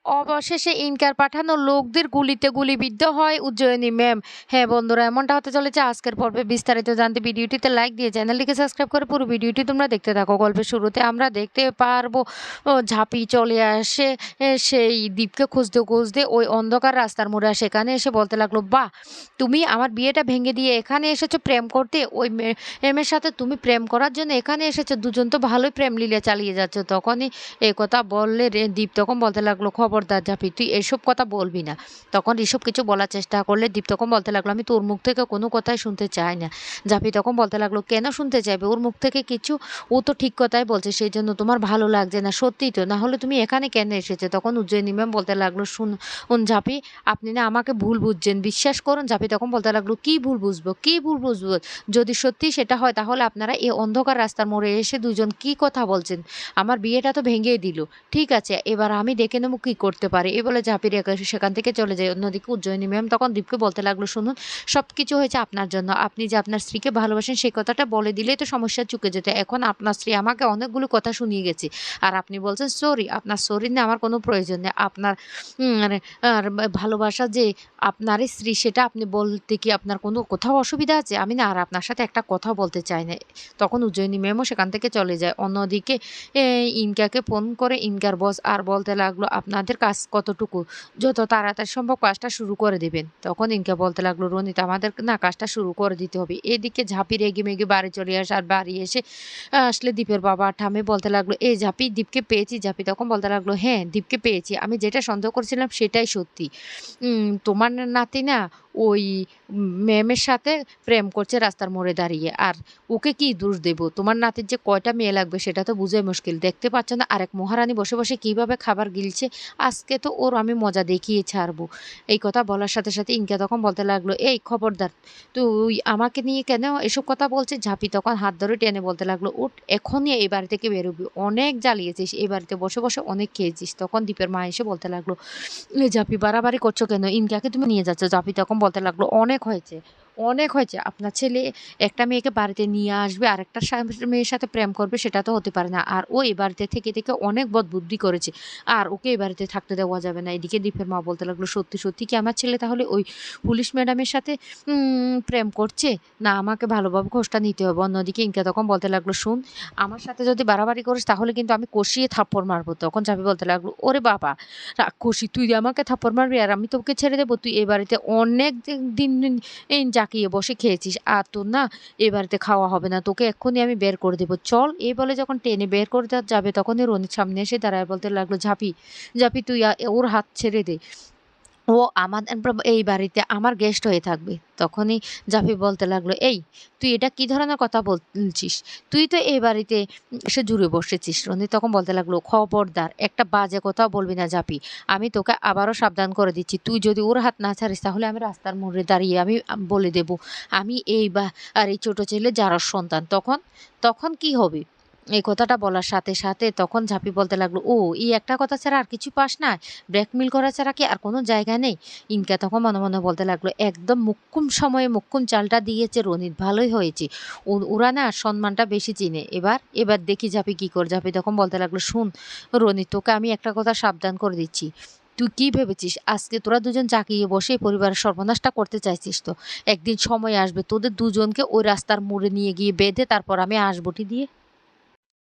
অবশেষে ইনকার পাঠানো লোকদের গুলিতে গুলিবিদ্ধ হয় উজ্জয়িনী ম্যাম। হ্যাঁ বন্ধুরা, এমনটা হতে চলেছে আজকের পর্বে। বিস্তারিত জানতে ভিডিওটিতে লাইক দিয়ে চ্যানেলটিকে সাবস্ক্রাইব করে পুরো ভিডিওটি তোমরা দেখতে থাকো। গল্পের শুরুতে আমরা দেখতে পারবো ঝাঁপি চলে আসে সেই দ্বীপকে খুঁজতে খুঁজতে ওই অন্ধকার রাস্তার মোড়ে। সেখানে এসে বলতে লাগলো, বাহ, তুমি আমার বিয়েটা ভেঙে দিয়ে এখানে এসেছো প্রেম করতে। ওই মেয়ের সাথে তুমি প্রেম করার জন্য এখানে এসেছো। দুজন তো ভালোই প্রেম লীলা চালিয়ে যাচ্ছে। তখনই এই কথা বললে দীপ তখন বলতে লাগলো, খবরদার ঝাঁপি, তুই এসব কথা বলবি না। তখন এসব কিছু বলার চেষ্টা করলে দীপ তখন বলতে লাগলো, আমি তোর মুখ থেকে কোনো কথাই শুনতে চাই না। ঝাঁপি তখন বলতে লাগলো, কেন শুনতে চাইবে? ওর মুখ থেকে কিছু, ও তো ঠিক কথাই বলছে, সেই জন্য তোমার ভালো লাগছে না? সত্যিই তো, না হলে তুমি এখানে কেন এসেছে? তখন উজ্জয়িনী ম্যাম বলতে লাগলো, শুন ঝাঁপি, আপনি না আমাকে ভুল বুঝছেন, বিশ্বাস করুন। ঝাঁপি তখন বলতে লাগলো, কি ভুল বুঝবো, কি ভুল বুঝবো? যদি সত্যি সেটা হয় তাহলে আপনারা এই অন্ধকার রাস্তার মোড়ে এসে দুজন কি কথা বলছেন? আমার বিয়েটা তো ভেঙেই দিল। ঠিক আছে, এবার আমি দেখে নেবো কি করতে পারি। এ বলে ঝাঁপিয়ে সেখান থেকে চলে যায়। অন্যদিকে উজ্জয়িনী ম্যাম তখন দীপকে বলতে লাগলো, শুনুন, সব কিছু হয়েছে আপনার জন্য। আপনি যে আপনার স্ত্রীকে ভালোবাসেন সেই কথাটা বলে দিলেই তো সমস্যা চুকে যেত। এখন আপনার স্ত্রী আমাকে অনেকগুলো কথা শুনিয়ে গেছে, আর আপনি বলছেন সরি। আপনার সরি নিয়ে আমার কোনো প্রয়োজন নেই। আপনার মানে আর ভালোবাসা যে আপনার স্ত্রী, সেটা আপনি বলতে কি আপনার কোনো কোথাও অসুবিধা আছে? আমি না আর আপনার সাথে একটা কথা বলতে চাই না। তখন উজ্জয়িনী ম্যামও সেখান থেকে চলে যায়। অন্যদিকে ইনকাকে ফোন করে ইনকার বস আর বলতে লাগলো, আপনাদের কাজ কতটুকু? যত তাড়াতাড়ি সম্ভব কাজটা শুরু করে দিবেন। তখন ইনকা বলতে লাগলো, রনিত, আমাদের না কাজটা শুরু করে দিতে হবে। এদিকে ঝাঁপি রেগে মেগে বাড়ি চলে আসে। আর বাড়ি এসে আসলে দীপের বাবা ঠামে বলতে লাগলো, এই ঝাঁপি, দীপকে পেয়েছি। ঝাঁপি তখন বলতে লাগলো, হ্যাঁ, দীপকে পেয়েছি। আমি যেটা সন্দেহ করছিলাম সেটাই সত্যি। তোমার নাতি না ওই ম্যামের সাথে প্রেম করছে রাস্তার মোড়ে দাঁড়িয়ে। আর ওকে কি দোষ দেব? তোমার নাতির যে কয়টা মেয়ে লাগবে সেটা তো বুঝাই মুশকিল। দেখতে পাচ্ছ না আরেক মহারানী বসে বসে কিভাবে খাবার গিলছে? আজকে তো ওর আমি মজা দেখিয়ে ছাড়বো। এই কথা বলার সাথে সাথে ইনকা তখন বলতে লাগলো, এই খবরদার, তুই আমাকে নিয়ে কেন এসব কথা বলছিস? ঝাঁপি তখন হাত ধরে টেনে বলতে লাগলো, উঠ, এখনই এই বাড়ি থেকে বেরোবি। অনেক জ্বালিয়েছিস, এই বাড়িতে বসে বসে অনেক খেয়েছিস। তখন দীপের মা এসে বলতে লাগলো, এ জাপি, বাড়াবাড়ি করছো কেন? ইনকাকে তুমি নিয়ে যাচ্ছ। জাপি তখন বলতে লাগলো, অনেক হয়েছে, অনেক হয়েছে। আপনার ছেলে একটা মেয়েকে বাড়িতে নিয়ে আসবে আর একটা মেয়ের সাথে প্রেম করবে, সেটা তো হতে পারে না। আর ও এই বাড়িতে থেকে থেকে অনেক বদবুদ্ধি করেছে, আর ওকে এই বাড়িতে থাকতে দেওয়া যাবে না। এদিকে দীপের মা বলতে লাগলো, সত্যি সত্যি কি আমার ছেলে তাহলে ওই পুলিশ ম্যাডামের সাথে প্রেম করছে? না, আমাকে ভালোভাবে খোঁজটা নিতে হবে। অন্যদিকে ইনকা তখন বলতে লাগলো, শুন, আমার সাথে যদি বাড়াবাড়ি করিস তাহলে কিন্তু আমি কষিয়ে থাপ্পড় মারবো। তখন জাপি বলতে লাগলো, ওরে বাবা রাক্ষসী, তুই আমাকে থাপ্পড় মারবি আর আমি তোকে ছেড়ে দেবো? তুই এ বাড়িতে অনেক দিন জাকিয়ে বসে খেয়েছিস, আর তোর না এ বাড়িতে খাওয়া হবে না। তোকে এক্ষুনি আমি বের করে দেবো, চল। এই বলে যখন টেনে বের করে দেওয়া যাবে তখনই রনির সামনে এসে দাঁড়ায় বলতে লাগলো, ঝাঁপি, ঝাঁপি, তুই ওর হাত ছেড়ে দে। ও আমাদের এই বাড়িতে আমার গেস্ট হয়ে থাকবে। তখনই জাফি বলতে লাগলো, এই, তুই এটা কি ধরনের কথা বলছিস? তুই তো এই বাড়িতে এসে জুড়ে বসেছিস। রনি তখন বলতে লাগলো, খবরদার, একটা বাজে কথাও বলবি না জাপি। আমি তোকে আবারও সাবধান করে দিচ্ছি, তুই যদি ওর হাত না ছাড়িস তাহলে আমি রাস্তার মোড়ে দাঁড়িয়ে আমি বলে দেব আমি এই আর এই ছোট ছেলে যারা সন্তান। তখন তখন কি হবে? এই কথাটা বলার সাথে সাথে তখন ঝাঁপি বলতে লাগলো, ও, এই একটা কথা ছাড়া আর কিছু পাস না? ব্ল্যাকমেল করা ছাড়া কি আর কোনো জায়গা নেই? ইনকা তখন মনে মনে বলতে লাগলো, একদম মুখ্যম সময়ে মুখ্যম চালটা দিয়েছে রনিত, ভালোই হয়েছে। ওরা না সম্মানটা বেশি চিনে। এবার এবার দেখি ঝাঁপি কি করে। ঝাঁপি তখন বলতে লাগলো, শুন রনিত, তোকে আমি একটা কথা সাবধান করে দিচ্ছি। তুই কি ভেবেছিস আজকে তোরা দুজন জাকিয়ে বসে পরিবারের সর্বনাশটা করতে চাইছিস? তো একদিন সময় আসবে তোদের দুজনকে ওই রাস্তার মোড়ে নিয়ে গিয়ে বেঁধে তারপর আমি আসবটি দিয়ে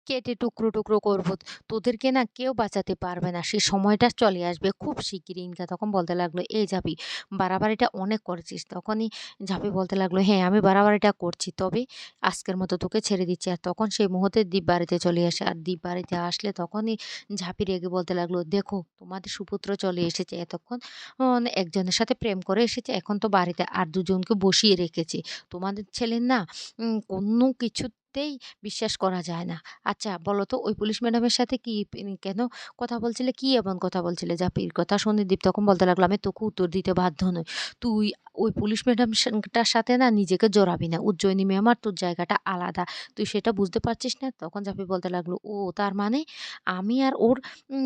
কেটে টুকরো টুকরো করব। তোদেরকে না কেউ বাঁচাতে পারবে না। সে সময়টা চলে আসবে খুব শিগগিরই। ইনকা তখন বলতে লাগলো, এই ঝাঁপি, বাড়াবাড়িটা অনেক করেছিস। তখনই ঝাঁপি বলতে লাগলো, হ্যাঁ, আমি বাড়াবাড়িটা করছি, তবে আজকের মতো তোকে ছেড়ে দিচ্ছি। আর তখন সেই মুহূর্তে দীপ বাড়িতে চলে আসে। আর দীপ বাড়িতে আসলে তখনই ঝাঁপি রেগে বলতে লাগলো, দেখো, তোমাদের সুপুত্র চলে এসেছে। এতক্ষণ একজনের সাথে প্রেম করে এসেছে, এখন তো বাড়িতে আর দুজনকে বসিয়ে রেখেছে। তোমাদের ছেলের না কোনো কিছুতেই বিশ্বাস করা যায় না। আচ্ছা বলো তো, ওই পুলিশ ম্যাডামের সাথে কি কেন কথা বলছিলে? কি এমন কথা বলছিলে? জাপির কথা শুনে দীপ তখন বলতে লাগলো, আমি তোকে উত্তর দিতে বাধ্য নই। তুই ওই পুলিশ ম্যাডাম টার সাথে না নিজেকে জড়াবি না। উজ্জয়িনী ম্যাম আর তোর জায়গাটা আলাদা। তুই সেটা বুঝতে পারছিস না? তখন জাপি বলতে লাগলো, ও, তার মানে আমি আর ওর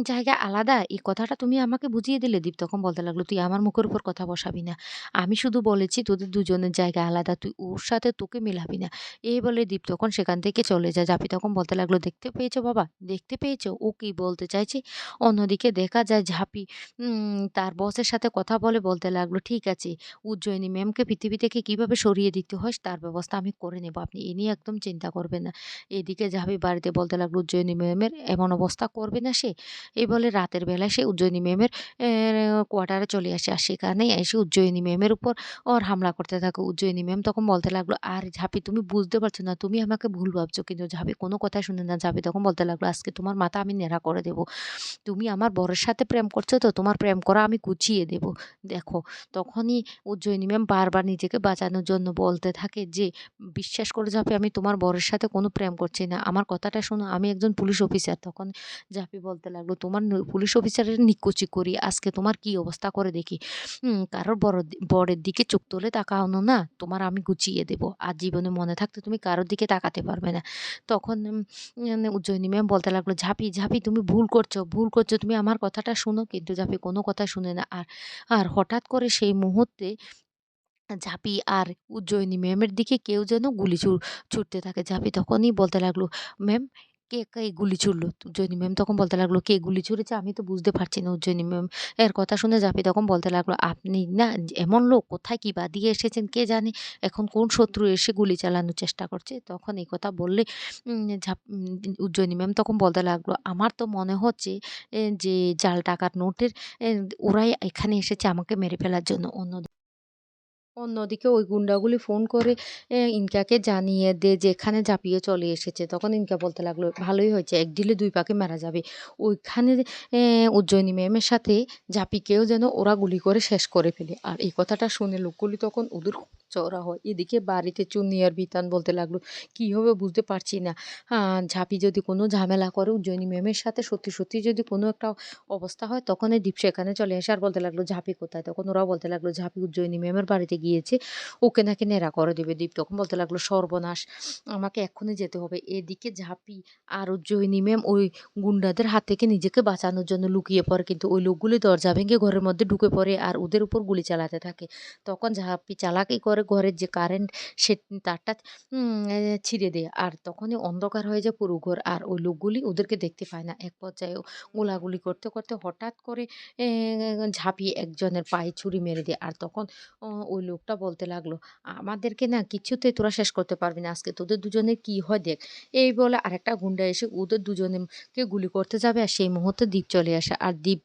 জায়গা আলাদা? এই কথাটা তুমি আমাকে বুঝিয়ে দিলে। দীপ তখন বলতে লাগলো, তুই আমার মুখের উপর কথা বসাবি না। আমি শুধু বলেছি তোদের দুজনের জায়গা আলাদা। তুই ওর সাথে তোকে মেলাবি না। এই বলে দীপ তখন সেখান থেকে চলে যায়। জাপি তখন বলতে লাগলো, "দেখতে পেয়েছো বাবা? দেখতে পেয়েছো? ও কি বলতে চাইছে?" অন্যদিকে দেখা যায় ঝাঁপি তার বসের সাথে কথা বলে বলতে লাগলো, "ঠিক আছে, উজ্জয়িনী ম্যামকে পৃথিবী থেকে কিভাবে সরিয়ে দিতে হয় তার ব্যবস্থা আমি করে নেব। আপনি এ নিয়ে একদম চিন্তা করবেন না।" এদিকে ঝাঁপি বাড়িতে বলতে লাগলো, "উজ্জয়িনী ম্যামের এমন অবস্থা করবে না সে?" এই বলে রাতের বেলায় সে উজ্জয়িনী ম্যামের কোয়ার্টারে চলে আসে। আর সেখানে এসে উজ্জয়িনী ম্যামের উপর হামলা করতে থাকে। উজ্জয়িনী ম্যাম তখন বলতে লাগলো, "আরে ঝাঁপি, তুমি বুঝতে পারছো না, তুমি আমাকে ভুল ভাবছো।" কিন্তু ঝাঁপি কোনো কথাই শুনে না। ঝাঁপি তখন বলতে লাগলো, "আজকে তোমার মাথা আমি ন্যাড়া করে দেব। তুমি আমার বরের সাথে প্রেম করছো তো, তোমার প্রেম করা আমি গুছিয়ে দেব। দেখো।" তখনই উজ্জয়িনী ম্যাম বারবার নিজেকে বাঁচানোর জন্য বলতে থাকে যে, "বিশ্বাস করে ঝাঁপি, আমি তোমার বরের সাথে কোনো প্রেম করছি না। আমার কথাটা শোনো, আমি একজন পুলিশ অফিসার।" তখন ঝাঁপি বলতে লাগলো, "তোমার পুলিশ অফিসারের নিকুচি করি, আজকে তোমার কি অবস্থা করে দেখি। কারোর বরের দিকে চোখ তুলে তাকানো না, তোমার আমি গুছিয়ে দেব। আর জীবনে মনে থাকতে তুমি কারোর দিকে তাকাতে পারবে না।" তখন উজ্জয়িনী ম্যাম বলতে লাগলো, "ঝাঁপি, ঝাঁপি, তুমি ভুল করছো, ভুল করছো। তুমি আমার কথাটা শোনো।" কিন্তু ঝাঁপি কোনো কথা শুনে না। আর আর হঠাৎ করে সেই মুহূর্তে ঝাঁপি আর উজ্জয়িনী ম্যামের দিকে কেউ যেন গুলি ছুড়তে থাকে। ঝাঁপি তখনই বলতে লাগলো, "ম্যাম, কে গুলি ছুড়লো?" উজ্জয়িনী ম্যাম তখন বলতে লাগলো, "কে গুলি ছুড়েছে আমি তো বুঝতে পারছি না।" উজ্জয়িনী ম্যাম এর কথা শুনে ঝাঁপি তখন বলতে লাগলো, "আপনি না এমন লোক কোথায় কি বাদিয়ে এসেছেন কে জানে? এখন কোন শত্রু এসে গুলি চালানোর চেষ্টা করছে?" তখন এই কথা বললে উজ্জয়িনী ম্যাম তখন বলতে লাগলো, "আমার তো মনে হচ্ছে যে জাল টাকার নোটের এ ওরাই এখানে এসেছে আমাকে মেরে ফেলার জন্য।" অন্যদিকে ওই গুন্ডাগুলি ফোন করে ইনকাকে জানিয়ে দেয় যে এখানে ঝাঁপিয়ে চলে এসেছে। তখন ইনকা বলতে লাগলো, "ভালোই হয়েছে, এক ঢিলে দুই পাখি মারা যাবে।" ওইখানে উজ্জয়িনী ম্যামের সাথে ঝাঁপিকেও যেন ওরা গুলি করে শেষ করে ফেলে। আর এই কথাটা শুনে লোকগুলি তখন ওদের খুব চড়া হয়। এদিকে বাড়িতে চুন্নি আর বিতান বলতে লাগলো, "কি হবে বুঝতে পারছি না। ঝাঁপি যদি কোনো ঝামেলা করে উজ্জয়িনী ম্যামের সাথে, সত্যি যদি কোনো একটা অবস্থা হয়, তখন এই দীপ সেখানে চলে আসে আর বলতে লাগলো, "ঝাঁপি কোথায়?" তখন ওরাও বলতে লাগলো, "ঝাঁপি উজ্জয়িনী ম্যামের বাড়িতে গিয়েছে। ওকে নাকি ন্যাড়া করে দিবে।" দীপ তখন বলতে লাগলো, "সর্বনাশ! আমাকে এক্ষুনি যেতে হবে।" এদিকে ঝাঁপি আর উজ্জয়িনী ম্যাম ওই গুন্ডাদের হাত থেকে নিজেকে বাঁচানোর জন্য লুকিয়ে পড়ে। কিন্তু ওই লোকগুলি দরজা ভেঙে ঘরের মধ্যে ঢুকে পড়ে আর ওদের উপর গুলি চালাতে থাকে। তখন ঝাঁপি চালাকি করে ঘরের যে কারেন্ট সে তারটা ছিঁড়ে দেয়। আর তখনই অন্ধকার হয়ে যায় পুরো ঘর। আর ওই লোকগুলি ওদেরকে দেখতে পায় না। এক পর্যায়ে গোলাগুলি করতে হঠাৎ করে এ ঝাঁপিয়ে একজনের পায়ে ছুরি মেরে দেয়। আর তখন ওই লোকটা বলতে লাগলো, "আমাদেরকে না কিছুতেই তোরা শেষ করতে পারবি না। আজকে তোদের দুজনের কি হয় দেখ।" এই বলে আরেকটা গুন্ডা এসে ওদের দুজনকে গুলি করতে যাবে। আর সেই মুহূর্তে দীপ চলে আসে। আর দীপ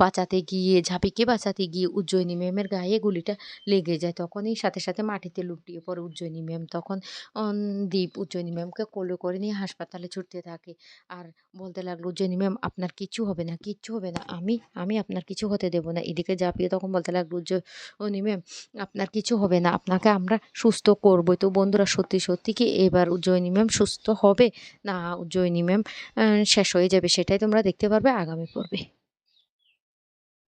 বাঁচাতে গিয়ে, ঝাঁপিকে বাঁচাতে গিয়ে উজ্জয়িনী ম্যামের গায়ে গুলিটা লেগে যায়। তখনই সাথে মাটিতে লুটিয়ে পড়ে উজ্জয়িনী ম্যাম। তখন অন দীপ উজ্জয়িনী ম্যামকে কোলে করে নিয়ে হাসপাতালে ছুটতে থাকে। আর বলতে লাগলো, "উজ্জয়িনী ম্যাম, আপনার কিচ্ছু হবে না, কিচ্ছু হবে না। আমি আপনার কিছু হতে দেব না।" এদিকে ঝাঁপিয়ে তখন বলতে লাগলো, "উজ্জয়িনী ম্যাম, আপনার কিছু হবে না। আপনাকে আমরা সুস্থ করবই।" তো বন্ধুরা, সত্যি কি এবার উজ্জয়িনী ম্যাম সুস্থ হবে? না উজ্জয়িনী ম্যাম শেষ হয়ে যাবে? সেটাই তোমরা দেখতে পারবে আগামী পর্বে।